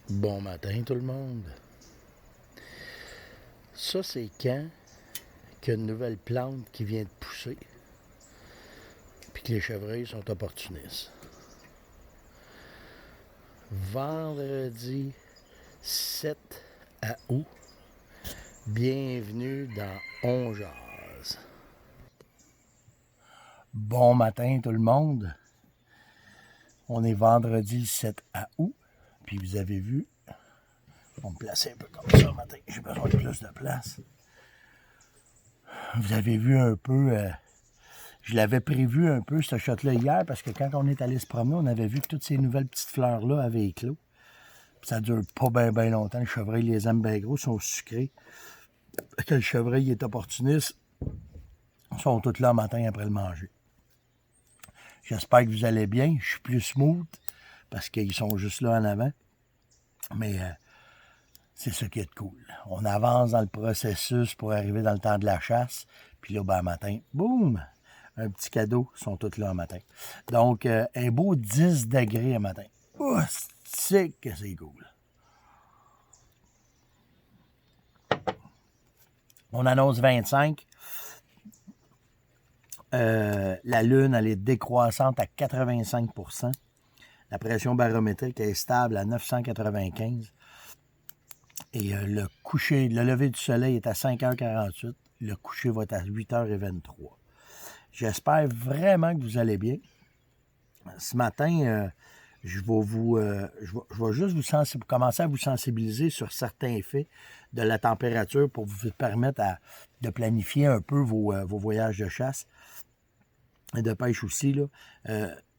Bon matin tout le monde. Ça c'est quand qu'il y a une nouvelle plante qui vient de pousser puis que les chevreuils sont opportunistes. Vendredi 7 août, bienvenue dans On Jase. Bon matin tout le monde. On est vendredi 7 août, puis vous avez vu, on me placer un peu comme ça matin, j'ai besoin de plus de place. Vous avez vu un peu, je l'avais prévu un peu ce shot-là hier, parce que quand on est allé se promener, on avait vu que toutes ces nouvelles petites fleurs-là avaient éclos. Puis ça dure pas bien longtemps, le chevreuil les aime bien gros, sont sucrés. Que le chevreuil est opportuniste, ils sont tous là le matin après le manger. J'espère que vous allez bien, je suis plus smooth, parce qu'ils sont juste là en avant. Mais c'est ça qui est cool. On avance dans le processus pour arriver dans le temps de la chasse. Puis là, ben, matin, boum! Un petit cadeau, ils sont tous là un matin. Donc, un beau 10 degrés un matin. Oh, c'est que c'est cool. On annonce 25. La Lune, elle est décroissante à 85%. La pression barométrique est stable à 995. Et le lever du soleil est à 5h48. Le coucher va être à 8h23. J'espère vraiment que vous allez bien. Ce matin, je vais juste commencer à vous sensibiliser sur certains effets de la température pour vous permettre de planifier un peu vos voyages de chasse et de pêche aussi. Là.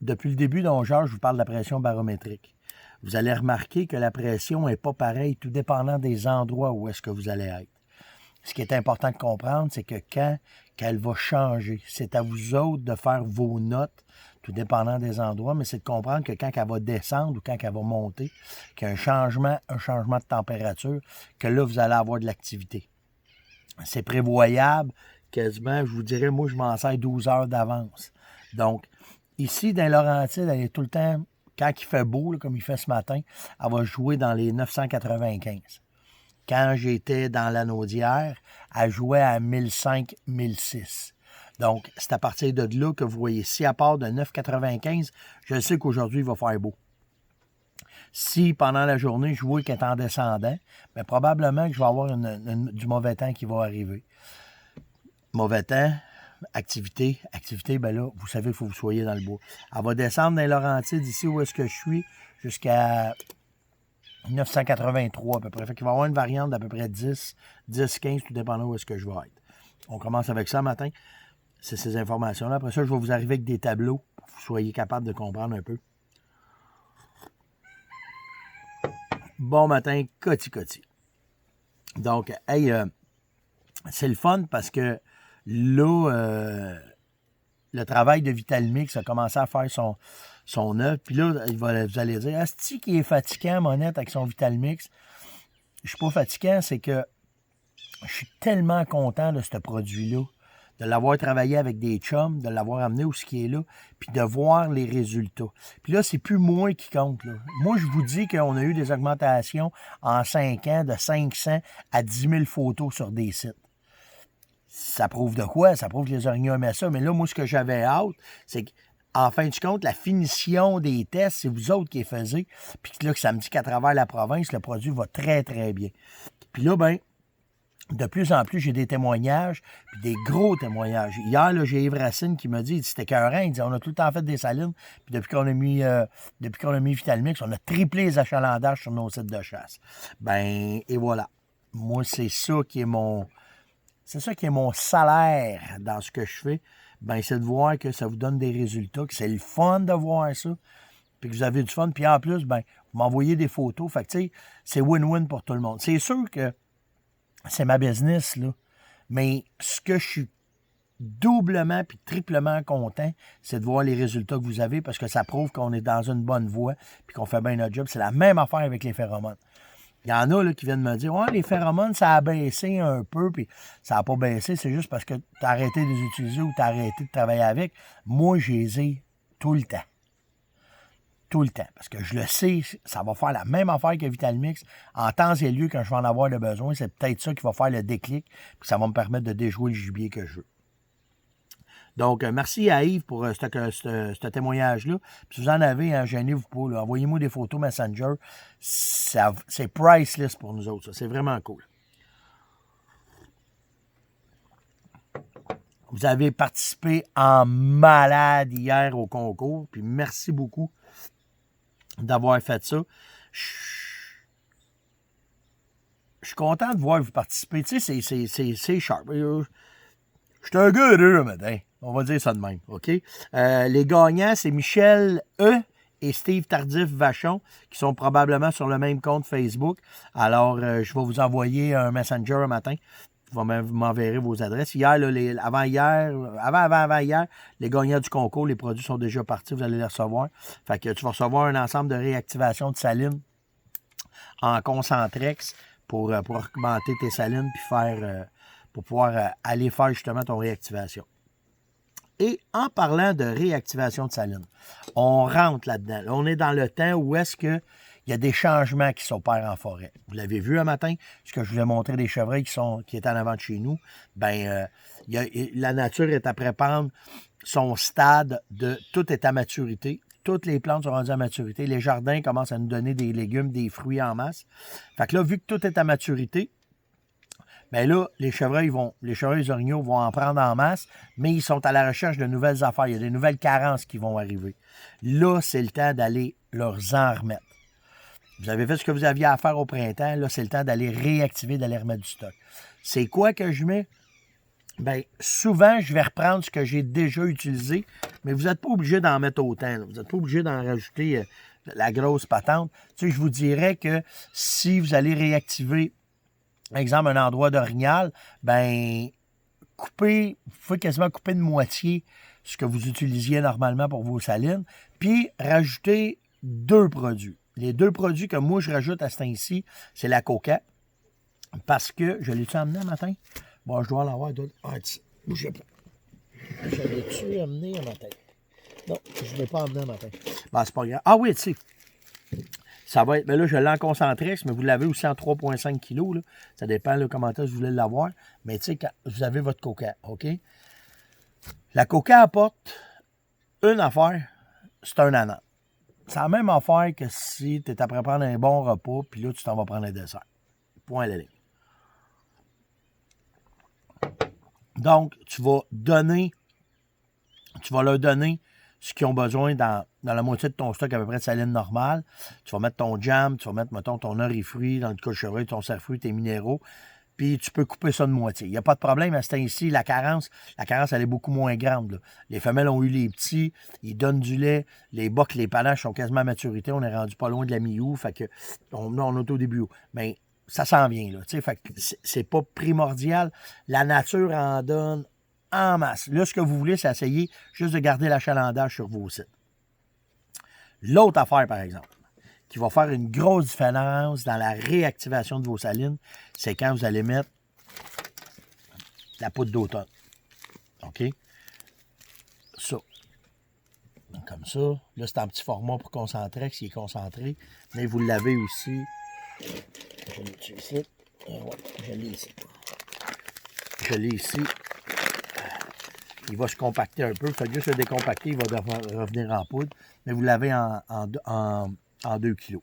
Depuis le début d'Ongeage, je vous parle de la pression barométrique. Vous allez remarquer que la pression n'est pas pareille, tout dépendant des endroits où est-ce que vous allez être. Ce qui est important de comprendre, c'est que quand elle va changer, c'est à vous autres de faire vos notes, tout dépendant des endroits, mais c'est de comprendre que quand elle va descendre ou quand elle va monter, qu'il y a un changement de température, que là, vous allez avoir de l'activité. C'est prévoyable, quasiment, je vous dirais, moi, je m'en sers 12 heures d'avance. Donc, ici, dans Laurentides, elle est tout le temps, quand il fait beau, là, comme il fait ce matin, elle va jouer dans les 995. Quand j'étais dans l'Anaudière, elle jouait à 1005-1006. Donc, c'est à partir de là que vous voyez, si à part de 9,95, je sais qu'aujourd'hui, il va faire beau. Si pendant la journée, je vois qu'elle est en descendant, bien, probablement que je vais avoir du mauvais temps qui va arriver. Mauvais temps, activité, bien là, vous savez qu'il faut que vous soyez dans le bois. Elle va descendre dans les Laurentides, ici où est-ce que je suis, jusqu'à 983 à peu près. Fait qu'il va y avoir une variante d'à peu près 10, 15, tout dépendant où est-ce que je vais être. On commence avec ça matin. C'est ces informations-là. Après ça, je vais vous arriver avec des tableaux pour que vous soyez capable de comprendre un peu. Bon matin, coti. Donc, hey, c'est le fun parce que là, le travail de Vitalmix a commencé à faire son œuvre. Puis là, vous allez dire, Asti qui est fatigant, Monette, avec son Vitalmix. Je suis pas fatigant, c'est que je suis tellement content de ce produit-là, de l'avoir travaillé avec des chums, de l'avoir amené où ce qui est là, puis de voir les résultats. Puis là, c'est plus moi qui compte. Là. Moi, je vous dis qu'on a eu des augmentations en 5 ans de 500 à 10 000 photos sur des sites. Ça prouve de quoi? Ça prouve que les orignaux aimaient ça. Mais là, moi, ce que j'avais hâte, c'est qu'en fin de compte, la finition des tests, c'est vous autres qui les faisiez. Puis là, que ça me dit qu'à travers la province, le produit va très, très bien. Puis là, ben, de plus en plus, j'ai des témoignages, puis des gros témoignages. Hier, là, j'ai Yves Racine qui m'a dit, c'était écœurant, il dit, on a tout le temps fait des salines, puis depuis qu'on a mis Vitalmix, on a triplé les achalandages sur nos sites de chasse. Ben, et voilà. Moi, c'est ça qui est mon salaire dans ce que je fais. Ben, c'est de voir que ça vous donne des résultats, que c'est le fun de voir ça, puis que vous avez du fun. Puis en plus, ben, vous m'envoyez des photos. Fait que, tu sais, c'est win-win pour tout le monde. C'est sûr que c'est ma business, là. Mais ce que je suis doublement puis triplement content, c'est de voir les résultats que vous avez parce que ça prouve qu'on est dans une bonne voie puis qu'on fait bien notre job. C'est la même affaire avec les phéromones. Il y en a là, qui viennent me dire « Ouais, les phéromones, ça a baissé un peu, puis ça n'a pas baissé, c'est juste parce que tu as arrêté de les utiliser ou tu as arrêté de travailler avec. » Moi, je les ai tout le temps. tout le temps. Parce que je le sais, ça va faire la même affaire que Vitalmix. En temps et lieu, quand je vais en avoir le besoin, c'est peut-être ça qui va faire le déclic. Puis ça va me permettre de déjouer le gibier que je veux. Donc, merci à Yves pour ce témoignage-là. Puis si vous en avez, hein, gênez-vous pas. Là. Envoyez-moi des photos Messenger. C'est priceless pour nous autres. Ça. C'est vraiment cool. Vous avez participé en malade hier au concours. Puis merci beaucoup d'avoir fait ça. Je suis content de voir vous participer. Tu sais, c'est sharp. Je suis un gars heureux le matin. On va dire ça de même, OK? Les gagnants, c'est Michel E. et Steve Tardif-Vachon, qui sont probablement sur le même compte Facebook. Alors, je vais vous envoyer un Messenger un matin. Vous m'enverrez vos adresses. Hier, là, avant-hier, les gagnants du concours, les produits sont déjà partis. Vous allez les recevoir. Fait que tu vas recevoir un ensemble de réactivation de salines en Concentrex pour augmenter tes salines puis pour pouvoir aller faire justement ton réactivation. Et en parlant de réactivation de salines, on rentre là-dedans. Là, on est dans le temps où est-ce qu'il y a des changements qui s'opèrent en forêt. Vous l'avez vu un matin, ce que je vous ai montré des chevreuils qui étaient en avant de chez nous. Bien, la nature est après prendre son stade de tout est à maturité. Toutes les plantes sont rendues à maturité. Les jardins commencent à nous donner des légumes, des fruits en masse. Fait que là, vu que tout est à maturité, bien là, les chevreuils orignaux vont en prendre en masse, mais ils sont à la recherche de nouvelles affaires. Il y a des nouvelles carences qui vont arriver. Là, c'est le temps d'aller leur en remettre. Vous avez fait ce que vous aviez à faire au printemps. Là, c'est le temps d'aller réactiver, d'aller remettre du stock. C'est quoi que je mets? Bien, souvent, je vais reprendre ce que j'ai déjà utilisé, mais vous n'êtes pas obligé d'en mettre autant. Là. Vous n'êtes pas obligé d'en rajouter la grosse patente. Tu sais, je vous dirais que si vous allez réactiver, par exemple, un endroit d'orignal, bien, vous pouvez quasiment couper de moitié ce que vous utilisiez normalement pour vos salines, puis rajouter 2 produits. Les 2 produits que moi, je rajoute à ce temps-ci, c'est la coca, parce que, je l'ai-tu amené un matin? Bon, je dois l'avoir d'autres. Ah, bougez pas. Je l'ai-tu amené un matin? Non, je ne l'ai pas amené un matin. Ben, c'est pas grave. Ah oui, tu sais. Ça va être, mais là, je l'ai en Concentrex, mais vous l'avez aussi en 3,5 kg. Là. Ça dépend là, comment vous voulez l'avoir. Mais tu sais, quand vous avez votre coca, OK? La coca apporte une affaire, c'est un ananas. C'est la même affaire que si tu es après prendre un bon repas, puis là, tu t'en vas prendre un dessert. Point à la ligne. Donc, tu vas leur donner ce qu'ils ont besoin dans la moitié de ton stock à peu près de saline normale. Tu vas mettre ton jam, tu vas mettre, mettons, ton orifruit, dans le cas de chevreuil, ton cerf-fruit, tes minéraux, puis tu peux couper ça de moitié. Il n'y a pas de problème à ce temps-ci. La carence, elle est beaucoup moins grande. Là. Les femelles ont eu les petits, ils donnent du lait, les bocs, les panaches sont quasiment à maturité, on est rendu pas loin de la mi-août, fait que on est au début. Mais ça s'en vient, là. Fait que c'est pas primordial. La nature en donne en masse. Là, ce que vous voulez, c'est essayer juste de garder l'achalandage sur vos sites. L'autre affaire, par exemple, qui va faire une grosse différence dans la réactivation de vos salines, c'est quand vous allez mettre la poudre d'automne. OK? Ça. Donc, comme ça. Là, c'est en petit format pour concentrer, s'il est concentré. Mais vous l'avez aussi. Je l'ai ici. Ouais, je l'ai ici. Je l'ai ici. Il va se compacter un peu. Fait que juste le décompacter, il va revenir en poudre. Mais vous l'avez en 2 kg.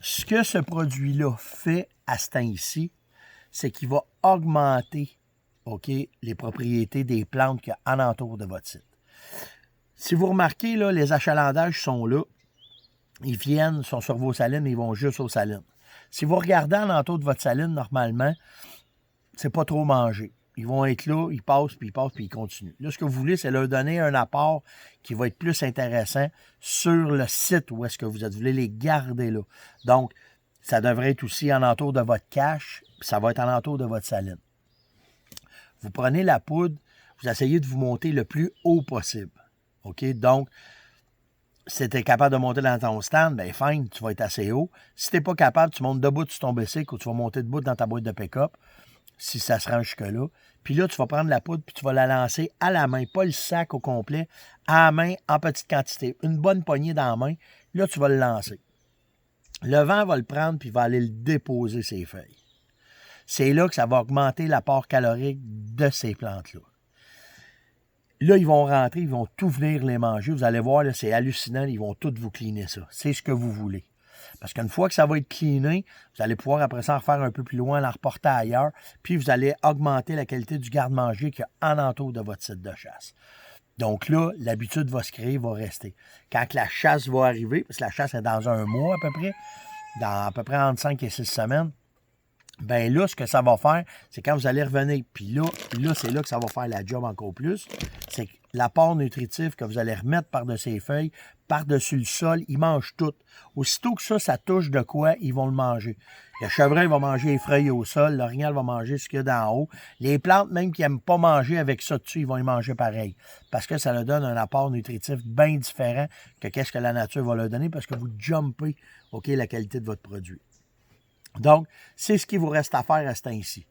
Ce que ce produit-là fait à ce temps-ci, c'est qu'il va augmenter, OK, les propriétés des plantes qu'il y a alentour de votre site. Si vous remarquez, là, les achalandages sont là. Ils viennent, sont sur vos salines, ils vont juste aux salines. Si vous regardez alentour de votre saline, normalement, c'est pas trop mangé. Ils vont être là, ils passent, puis ils continuent. Là, ce que vous voulez, c'est leur donner un apport qui va être plus intéressant sur le site où est-ce que vous êtes. Vous voulez les garder là. Donc, ça devrait être aussi alentour de votre cache, puis ça va être alentour de votre saline. Vous prenez la poudre, vous essayez de vous monter le plus haut possible. OK? Donc, si tu es capable de monter dans ton stand, bien, fine, tu vas être assez haut. Si tu n'es pas capable, tu montes debout sur ton bicycle ou tu vas monter debout dans ta boîte de pick-up. si ça se rend jusque-là. Puis là, tu vas prendre la poudre puis tu vas la lancer à la main, pas le sac au complet, à la main en petite quantité. Une bonne poignée dans la main. Là, tu vas le lancer. Le vent va le prendre puis va aller le déposer, ses feuilles. C'est là que ça va augmenter l'apport calorique de ces plantes-là. Là, ils vont rentrer, ils vont tout venir les manger. Vous allez voir, là, c'est hallucinant, ils vont tout vous cleaner ça. C'est ce que vous voulez. Parce qu'une fois que ça va être cleané, vous allez pouvoir après ça en refaire un peu plus loin, l'en reporter ailleurs, puis vous allez augmenter la qualité du garde-manger qu'il y a en entour de votre site de chasse. Donc là, l'habitude va se créer, va rester. Quand la chasse va arriver, parce que la chasse est dans un mois à peu près, dans à peu près entre 5 et 6 semaines, bien là, ce que ça va faire, c'est quand vous allez revenir, puis là c'est là que ça va faire la job encore plus, c'est que l'apport nutritif que vous allez remettre par-dessus les feuilles, par-dessus le sol, ils mangent tout. Aussitôt que ça touche de quoi, ils vont le manger. Le chevreuil va manger les feuilles au sol, l'orignal va manger ce qu'il y a d'en haut. Les plantes, même qui n'aiment pas manger avec ça dessus, ils vont y manger pareil. Parce que ça leur donne un apport nutritif bien différent que qu'est-ce que la nature va leur donner, parce que vous jumpez, OK, la qualité de votre produit. Donc, c'est ce qu'il vous reste à faire à ce temps-ci.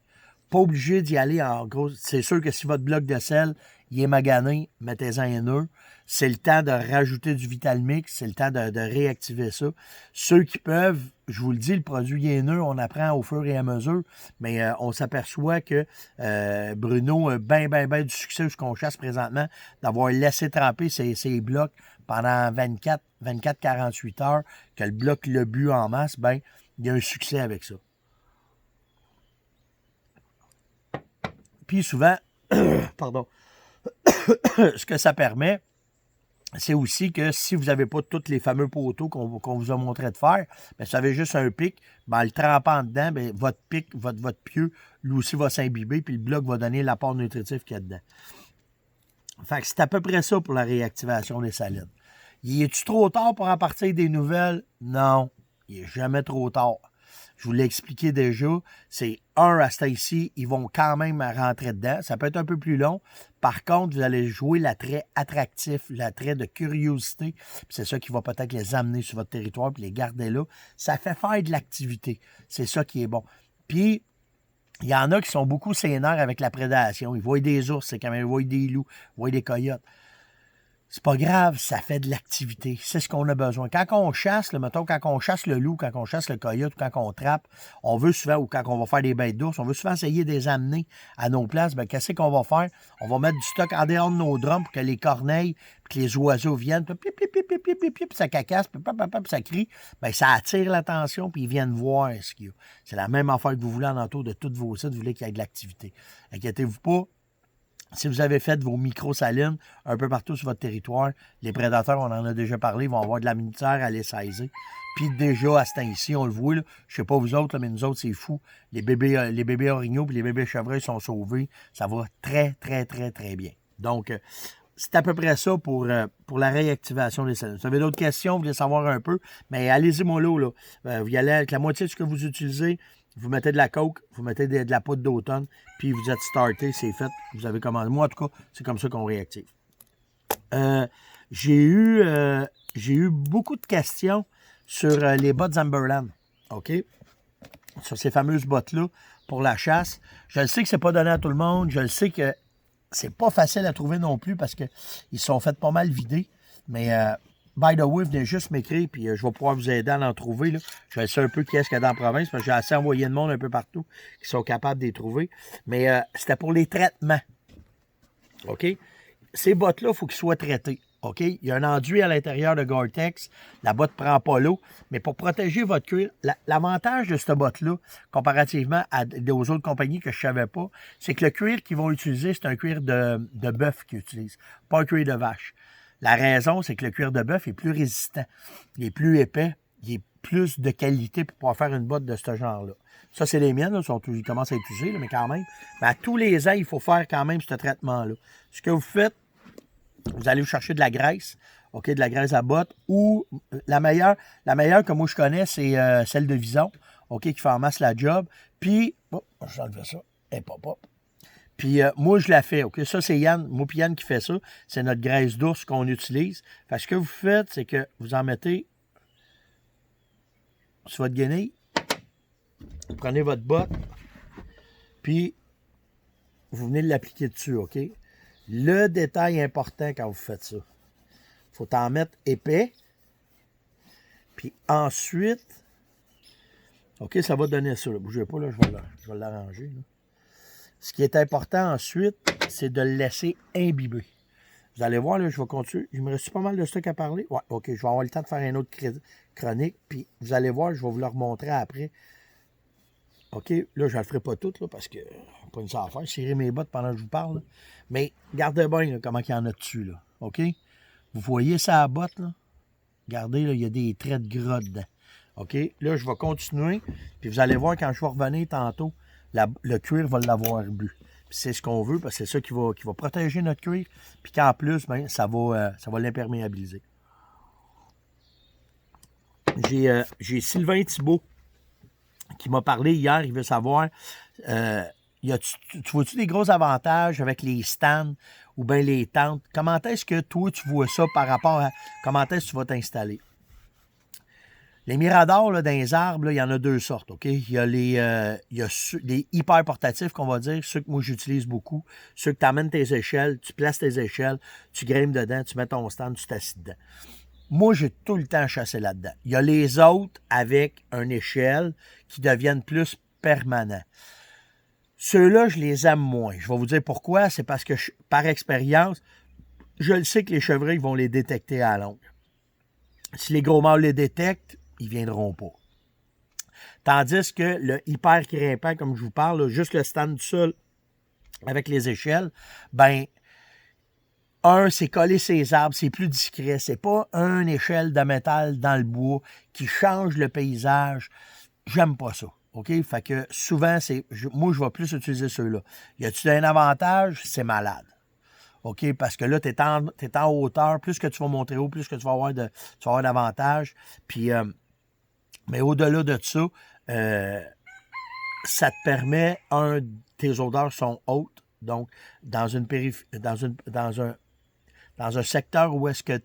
Pas obligé d'y aller en gros. C'est sûr que si votre bloc de sel, il est magané, mettez-en un nœud. C'est le temps de rajouter du Vitalmix, c'est le temps de réactiver ça. Ceux qui peuvent, je vous le dis, le produit est nœud, on apprend au fur et à mesure, mais on s'aperçoit que Bruno a bien du succès ce qu'on chasse présentement, d'avoir laissé tremper ses blocs pendant 24-48 heures, que le bloc l'a bu en masse, bien, il y a un succès avec ça. Puis souvent, pardon, ce que ça permet, c'est aussi que si vous n'avez pas tous les fameux poteaux qu'on vous a montré de faire, bien, si vous avez juste un pic, bien, le trempant dedans, bien, votre pic, votre pieu, lui aussi va s'imbiber, puis le bloc va donner l'apport nutritif qu'il y a dedans. Fait que c'est à peu près ça pour la réactivation des salines. Y est-tu trop tard pour en partir des nouvelles? Non, il n'est jamais trop tard. Je vous l'ai expliqué déjà, c'est à ce temps-ci, ils vont quand même rentrer dedans. Ça peut être un peu plus long. Par contre, vous allez jouer l'attrait attractif, l'attrait de curiosité. C'est ça qui va peut-être les amener sur votre territoire puis les garder là. Ça fait faire de l'activité. C'est ça qui est bon. Puis, il y en a qui sont beaucoup sénères avec la prédation. Ils voient des ours, c'est quand même, ils voient des loups, ils voient des coyotes. C'est pas grave, ça fait de l'activité. C'est ce qu'on a besoin. Quand on chasse, mettons, quand on chasse le loup, quand on chasse le coyote, quand on trappe, on veut souvent, ou quand on va faire des bêtes d'ours, on veut souvent essayer de les amener à nos places. Bien, qu'est-ce qu'on va faire? On va mettre du stock en dehors de nos drums pour que les corneilles, puis que les oiseaux viennent, puis ça cacasse, puis ça crie. Bien, ça attire l'attention, puis ils viennent voir ce qu'il y a. C'est la même affaire que vous voulez en entour de tous vos sites, vous voulez qu'il y ait de l'activité. Inquiétez-vous pas. Si vous avez fait vos micro-salines un peu partout sur votre territoire, les prédateurs, on en a déjà parlé, vont avoir de la misère à les saisir. Puis déjà, à ce temps-ci, on le voit, là, je ne sais pas vous autres, là, mais nous autres, c'est fou. Les bébés orignaux et les bébés chevreuils sont sauvés. Ça va très bien. Donc, c'est à peu près ça pour la réactivation des salines. Si vous avez d'autres questions, vous voulez savoir un peu, mais allez-y, mon lot, là. Vous y allez avec la moitié de ce que vous utilisez. Vous mettez de la coke, vous mettez de la poudre d'automne, puis vous êtes starté, c'est fait. Vous avez commandé. Moi, en tout cas, c'est comme ça qu'on réactive. J'ai eu beaucoup de questions sur les bottes Zamberlan. OK? Sur ces fameuses bottes-là pour la chasse. Je le sais que c'est pas donné à tout le monde. Je le sais que c'est pas facile à trouver non plus parce qu'ils sont faits pas mal vider. Mais by the way, venez juste m'écrire, puis je vais pouvoir vous aider à en trouver. Là. Je sais un peu qui est-ce qu'il y a dans la province, parce que j'ai assez envoyé de monde un peu partout qui sont capables de les trouver. Mais c'était pour les traitements. OK? Ces bottes-là, il faut qu'ils soient traités. OK? Il y a un enduit à l'intérieur de Gore-Tex. La botte ne prend pas l'eau. Mais pour protéger votre cuir, l'avantage de cette botte-là, comparativement aux autres compagnies que je ne savais pas, c'est que le cuir qu'ils vont utiliser, c'est un cuir de bœuf qu'ils utilisent, pas un cuir de vache. La raison, c'est que le cuir de bœuf est plus résistant. Il est plus épais. Il est plus de qualité pour pouvoir faire une botte de ce genre-là. Ça, c'est les miennes. Là, ils commencent à être usés, là, mais quand même. Mais à tous les ans, il faut faire quand même ce traitement-là. Ce que vous faites, vous allez vous chercher de la graisse, OK, de la graisse à botte, ou la meilleure que moi je connais, c'est celle de Vison, OK, qui fait en masse la job. Puis, je vais enlever ça. Et pop. Puis moi, je la fais, OK? Ça, c'est Yann, moi puis Yann qui fait ça. C'est notre graisse d'ours qu'on utilise. Fait que ce que vous faites, c'est que vous en mettez sur votre guenille. Vous prenez votre botte. Puis, vous venez de l'appliquer dessus, OK? Le détail important quand vous faites ça, il faut en mettre épais. Puis ensuite, OK, ça va donner ça. Ne bougez pas, là, je vais l'arranger. Ce qui est important ensuite, c'est de le laisser imbiber. Vous allez voir, là, je vais continuer. Il me reste pas mal de stock à parler. Ouais, OK, je vais avoir le temps de faire une autre chronique. Puis vous allez voir, je vais vous le remontrer après. OK, là, je ne le ferai pas tout, là, parce que pas une ça à faire. Serrer mes bottes pendant que je vous parle. Là. Mais regardez bien là, comment il y en a dessus. Là. OK? Vous voyez ça à botte, là? Regardez, là, il y a des traits de gras dedans. OK? Là, je vais continuer. Puis vous allez voir, quand je vais revenir tantôt, le cuir va l'avoir bu. Puis c'est ce qu'on veut, parce que c'est ça qui va protéger notre cuir. Puis qu'en plus, ben, ça va l'imperméabiliser. J'ai Sylvain Thibault qui m'a parlé hier. Il veut savoir, tu vois-tu des gros avantages avec les stands ou bien les tentes? Comment est-ce que toi, tu vois ça par rapport à comment est-ce que tu vas t'installer? Les miradors là, dans les arbres, là, il y en a deux sortes, OK? Il y a les hyper portatifs, qu'on va dire, ceux que moi j'utilise beaucoup, ceux que tu amènes tes échelles, tu places tes échelles, tu grimpes dedans, tu mets ton stand, tu t'assis dedans. Moi, j'ai tout le temps chassé là-dedans. Il y a les autres avec une échelle qui deviennent plus permanents. Ceux-là, je les aime moins. Je vais vous dire pourquoi. C'est parce que, par expérience, je le sais que les chevreuils vont les détecter à la longue. Si les gros mâles les détectent, ils ne viendront pas. Tandis que le hyper grimpant, comme je vous parle, là, juste le stand du sol avec les échelles, ben, c'est coller ses arbres, c'est plus discret. C'est pas une échelle de métal dans le bois qui change le paysage. J'aime pas ça. OK? Fait que souvent, moi, je vais plus utiliser ceux-là. Y a-tu un avantage? C'est malade. OK? Parce que là, tu es en hauteur. Plus que tu vas monter haut, plus que tu vas avoir d'avantages. Puis, mais au-delà de ça, ça te permet, tes odeurs sont hautes. Donc, dans un secteur où est-ce que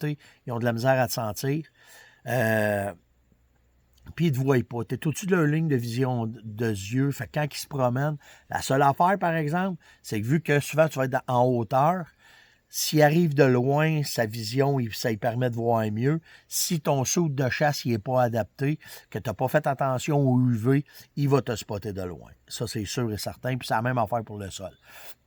ils ont de la misère à te sentir. Puis ils ne te voient pas. Tu es au-dessus de leur ligne de vision de yeux. Fait que quand ils se promènent, la seule affaire, par exemple, c'est que vu que souvent tu vas être en hauteur, s'il arrive de loin, sa vision, ça lui permet de voir mieux. Si ton saut de chasse n'est pas adapté, que tu n'as pas fait attention au UV, il va te spotter de loin. Ça, c'est sûr et certain. Puis c'est la même affaire pour le sol.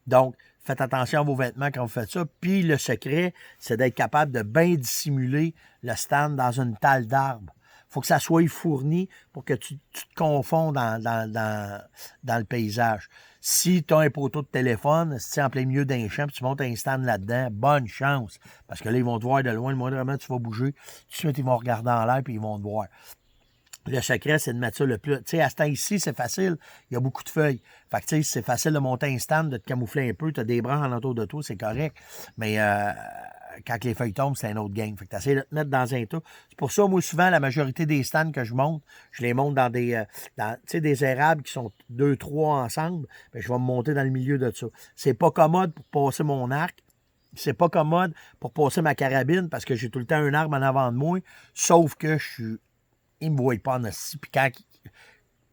Donc, faites attention à vos vêtements quand vous faites ça. Puis le secret, c'est d'être capable de bien dissimuler le stand dans une talle d'arbre. Il faut que ça soit fourni pour que tu te confonds dans le paysage. Si tu as un poteau de téléphone, si tu es en plein milieu d'un champ, puis tu montes un stand là-dedans, bonne chance. Parce que là, ils vont te voir de loin. Le moindrement tu vas bouger, tout de suite, ils vont regarder en l'air, puis ils vont te voir. Le secret, c'est de mettre ça le plus... Tu sais, à ce temps-ci, c'est facile. Il y a beaucoup de feuilles. Fait que, tu sais, c'est facile de monter un stand, de te camoufler un peu. Tu as des branches alentour de toi, c'est correct. Mais quand les feuilles tombent, c'est un autre game. Fait que tu essaies de te mettre dans un tas. C'est pour ça, moi, souvent, la majorité des stands que je monte, je les monte dans des érables qui sont 2-3 ensemble. Bien, je vais me monter dans le milieu de ça. C'est pas commode pour passer mon arc. C'est pas commode pour passer ma carabine parce que j'ai tout le temps un arbre en avant de moi. Sauf que ils ne me voient pas en assis. Puis quand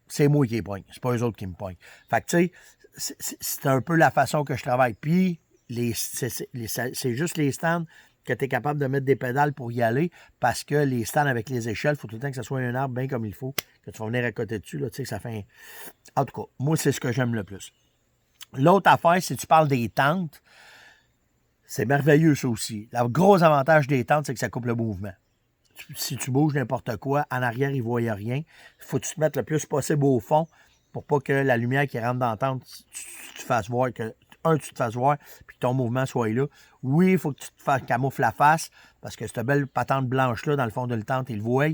c'est moi qui les pogne, c'est pas eux autres qui me pognent. Fait que, tu sais, c'est un peu la façon que je travaille. Puis, c'est juste les stands que tu es capable de mettre des pédales pour y aller parce que les stands avec les échelles, il faut tout le temps que ce soit un arbre bien comme il faut, que tu vas venir à côté dessus. Là, tu sais, ça fait En tout cas, moi, c'est ce que j'aime le plus. L'autre affaire, si tu parles des tentes, c'est merveilleux, ça aussi. Le gros avantage des tentes, c'est que ça coupe le mouvement. Si tu bouges n'importe quoi, en arrière, ils ne voient rien. Il faut que tu te mettes le plus possible au fond pour pas que la lumière qui rentre dans la tente, tu te fasses voir, tu te fasses voir, puis que ton mouvement soit là. Oui, il faut que tu te camoufles la face, parce que cette belle patente blanche-là, dans le fond de la tente, ils le voient.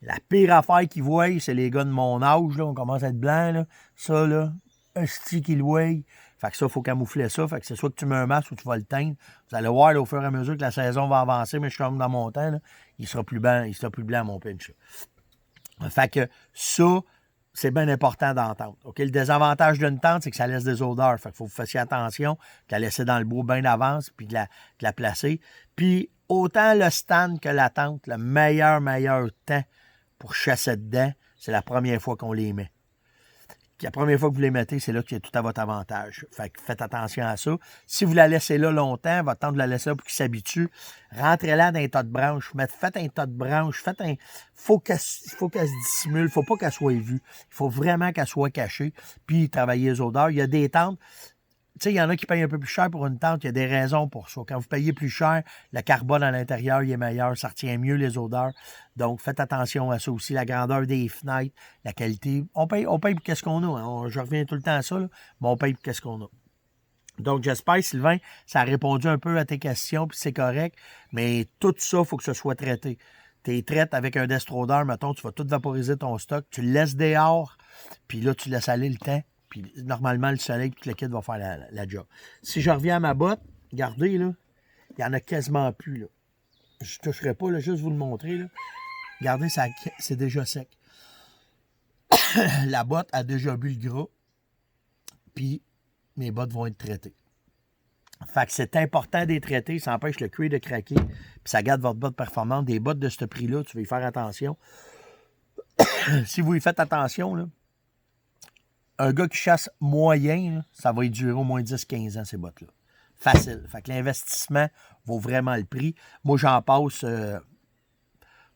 La pire affaire qu'ils voient, c'est les gars de mon âge, là, on commence à être blanc, là. Ça, là, un stick qu'ils le voient. Fait que ça, il faut camoufler ça. Fait que c'est soit que tu mets un masque ou tu vas le teindre. Vous allez voir, là, au fur et à mesure que la saison va avancer, mais je suis comme dans mon temps, là, il sera plus blanc, mon pinch. Fait que ça, c'est bien important d'entendre. OK? Le désavantage d'une tente, c'est que ça laisse des odeurs. Fait qu'il faut que vous fassiez attention, de la laisser dans le bois bien d'avance, puis de la placer. Puis, autant le stand que la tente, le meilleur temps pour chasser dedans, c'est la première fois qu'on les met. la première fois que vous les mettez, c'est là qu'il y a tout à votre avantage. Fait que faites attention à ça. Si vous la laissez là longtemps, votre temps de la laisser là pour qu'il s'habitue, rentrez-la dans un tas de branches. Faites un tas de branches. Faut qu'elle se dissimule. Faut pas qu'elle soit vue. Il faut vraiment qu'elle soit cachée. Puis travailler les odeurs. Il y a des tentes. Tu sais, il y en a qui payent un peu plus cher pour une tente. Il y a des raisons pour ça. Quand vous payez plus cher, le carbone à l'intérieur, il est meilleur. Ça retient mieux les odeurs. Donc, faites attention à ça aussi. La grandeur des fenêtres, la qualité. On paye pour qu'est-ce qu'on a. Hein. Je reviens tout le temps à ça, là, mais on paye pour qu'est-ce qu'on a. Donc, j'espère, Sylvain, ça a répondu un peu à tes questions, puis c'est correct. Mais tout ça, il faut que ce soit traité. Tu traites avec un destrodeur, mettons, tu vas tout vaporiser ton stock. Tu le laisses dehors, puis là, tu laisses aller le temps. Puis normalement, le soleil, tout le kit va faire la job. Si je reviens à ma botte, regardez, là, il n'y en a quasiment plus. Là. Je ne toucherai pas, là, juste vous le montrer. Là. Regardez, c'est déjà sec. La botte a déjà bu le gras. Puis mes bottes vont être traitées. Fait que c'est important de les traiter. Ça empêche le cuir de craquer. Puis ça garde votre botte performante. Des bottes de ce prix-là, tu vas y faire attention. Si vous y faites attention, là, un gars qui chasse moyen, là, ça va y durer au moins 10-15 ans, ces bottes-là. Facile. Fait que l'investissement vaut vraiment le prix. Moi, j'en passe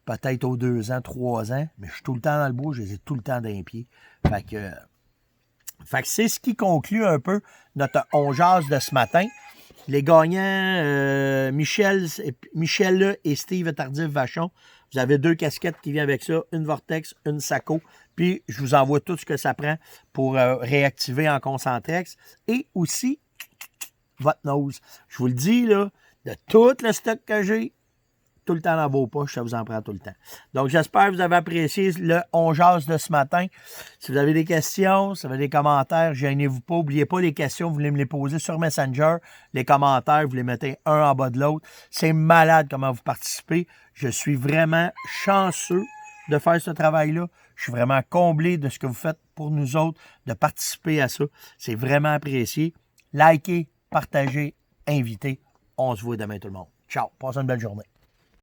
peut-être aux 2 ans, 3 ans, mais je suis tout le temps dans le bois, je les ai tout le temps dans les pieds. Fait que c'est ce qui conclut un peu notre On jase de ce matin. Les gagnants, Michel et Steve Tardif-Vachon. Vous avez 2 casquettes qui viennent avec ça, une Vortex, une Saco. Puis, je vous envoie tout ce que ça prend pour réactiver en Concentrex. Et aussi, votre nose. Je vous le dis, là, de tout le stock que j'ai, tout le temps dans vos poches, ça vous en prend tout le temps. Donc, j'espère que vous avez apprécié le On jase de ce matin. Si vous avez des questions, si vous avez des commentaires, gênez-vous pas. N'oubliez pas les questions, vous voulez me les poser sur Messenger. Les commentaires, vous les mettez un en bas de l'autre. C'est malade comment vous participez. Je suis vraiment chanceux de faire ce travail-là. Je suis vraiment comblé de ce que vous faites pour nous autres, de participer à ça. C'est vraiment apprécié. Likez, partagez, invitez. On se voit demain tout le monde. Ciao. Passez une belle journée.